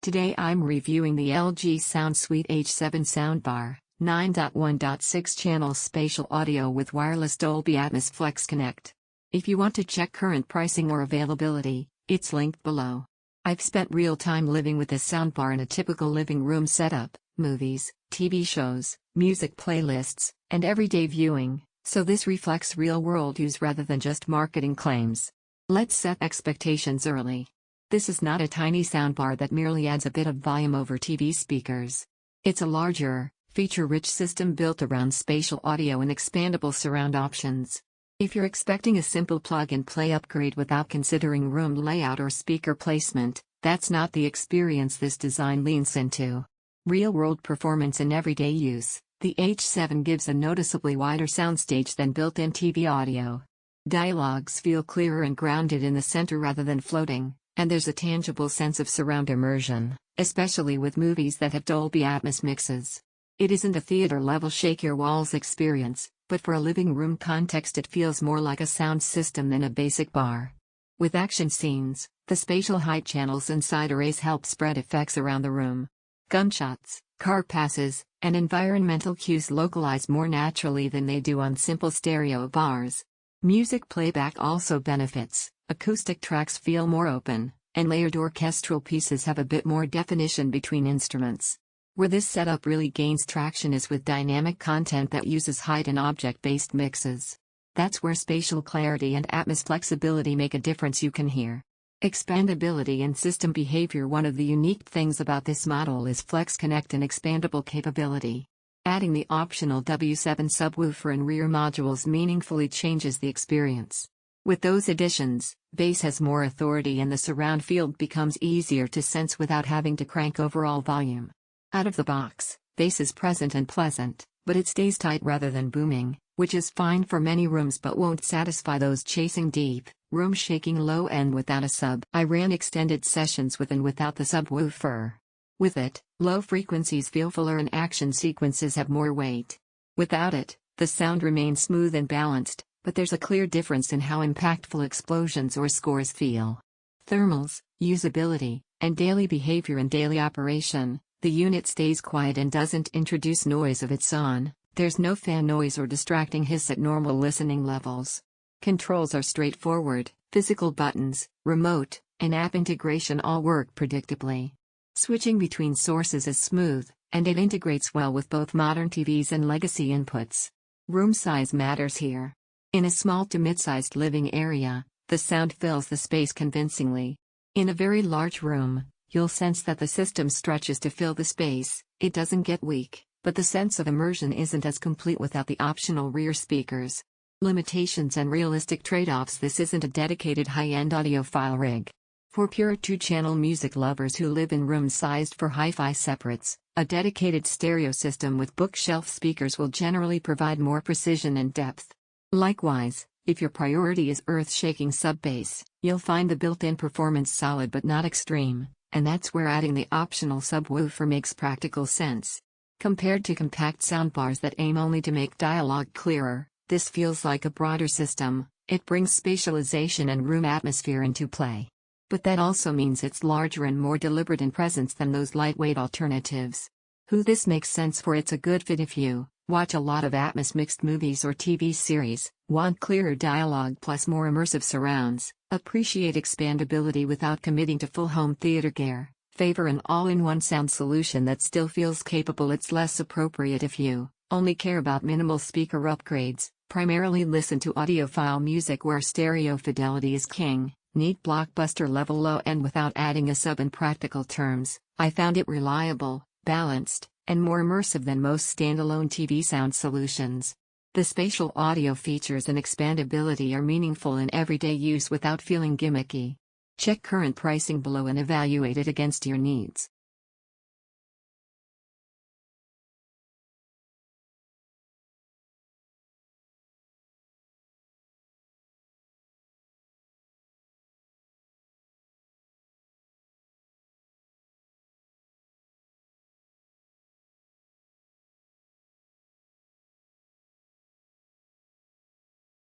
Today I'm reviewing the LG SoundSuite H7 Soundbar, 9.1.6 channel spatial audio with Wireless Dolby Atmos Flex Connect. If you want to check current pricing or availability, it's linked below. I've spent real time living with this soundbar in a typical living room setup, movies, TV shows, music playlists, and everyday viewing, so this reflects real-world use rather than just marketing claims. Let's set expectations early. This is not a tiny soundbar that merely adds a bit of volume over TV speakers. It's a larger, feature-rich system built around spatial audio and expandable surround options. If you're expecting a simple plug-and-play upgrade without considering room layout or speaker placement, that's not the experience this design leans into. Real-world performance in everyday use, the H7 gives a noticeably wider soundstage than built-in TV audio. Dialogues feel clearer and grounded in the center rather than floating, and there's a tangible sense of surround immersion, especially with movies that have Dolby Atmos mixes. It isn't a theater-level shake-your-walls experience, but for a living room context it feels more like a sound system than a basic bar. With action scenes, the spatial height channels inside arrays help spread effects around the room. Gunshots, car passes, and environmental cues localize more naturally than they do on simple stereo bars. Music playback also benefits. Acoustic tracks feel more open, and layered orchestral pieces have a bit more definition between instruments. Where this setup really gains traction is with dynamic content that uses height and object-based mixes. That's where spatial clarity and Atmos flexibility make a difference. You can hear expandability and system behavior. One of the unique things about this model is Flex Connect and expandable capability. Adding the optional W7 subwoofer and rear modules meaningfully changes the experience. With those additions, bass has more authority and the surround field becomes easier to sense without having to crank overall volume. Out of the box, bass is present and pleasant, but it stays tight rather than booming, which is fine for many rooms but won't satisfy those chasing deep, room-shaking low end without a sub. I ran extended sessions with and without the subwoofer. With it, low frequencies feel fuller and action sequences have more weight. Without it, the sound remains smooth and balanced, but there's a clear difference in how impactful explosions or scores feel. Thermals, usability, and daily behavior. In daily operation, the unit stays quiet and doesn't introduce noise of its own. There's no fan noise or distracting hiss at normal listening levels. Controls are straightforward. Physical buttons, remote, and app integration all work predictably. Switching between sources is smooth, and it integrates well with both modern TVs and legacy inputs. Room size matters here. In a small to mid-sized living area, the sound fills the space convincingly. In a very large room, you'll sense that the system stretches to fill the space. It doesn't get weak, but the sense of immersion isn't as complete without the optional rear speakers. Limitations and realistic trade-offs. This isn't a dedicated high-end audiophile rig. For pure two-channel music lovers who live in rooms sized for hi-fi separates, a dedicated stereo system with bookshelf speakers will generally provide more precision and depth. Likewise, if your priority is earth-shaking sub-bass, you'll find the built-in performance solid but not extreme, and that's where adding the optional subwoofer makes practical sense. Compared to compact soundbars that aim only to make dialogue clearer, this feels like a broader system. It brings spatialization and room atmosphere into play. But that also means it's larger and more deliberate in presence than those lightweight alternatives. Who this makes sense for? It's a good fit if you watch a lot of Atmos mixed movies or TV series, want clearer dialogue plus more immersive surrounds, appreciate expandability without committing to full home theater gear, favor an all-in-one sound solution that still feels capable. It's less appropriate if you only care about minimal speaker upgrades, primarily listen to audiophile music where stereo fidelity is king. Need blockbuster level low end without adding a sub. In practical terms, I found it reliable, balanced, and more immersive than most standalone TV sound solutions. The spatial audio features and expandability are meaningful in everyday use without feeling gimmicky. Check current pricing below and evaluate it against your needs.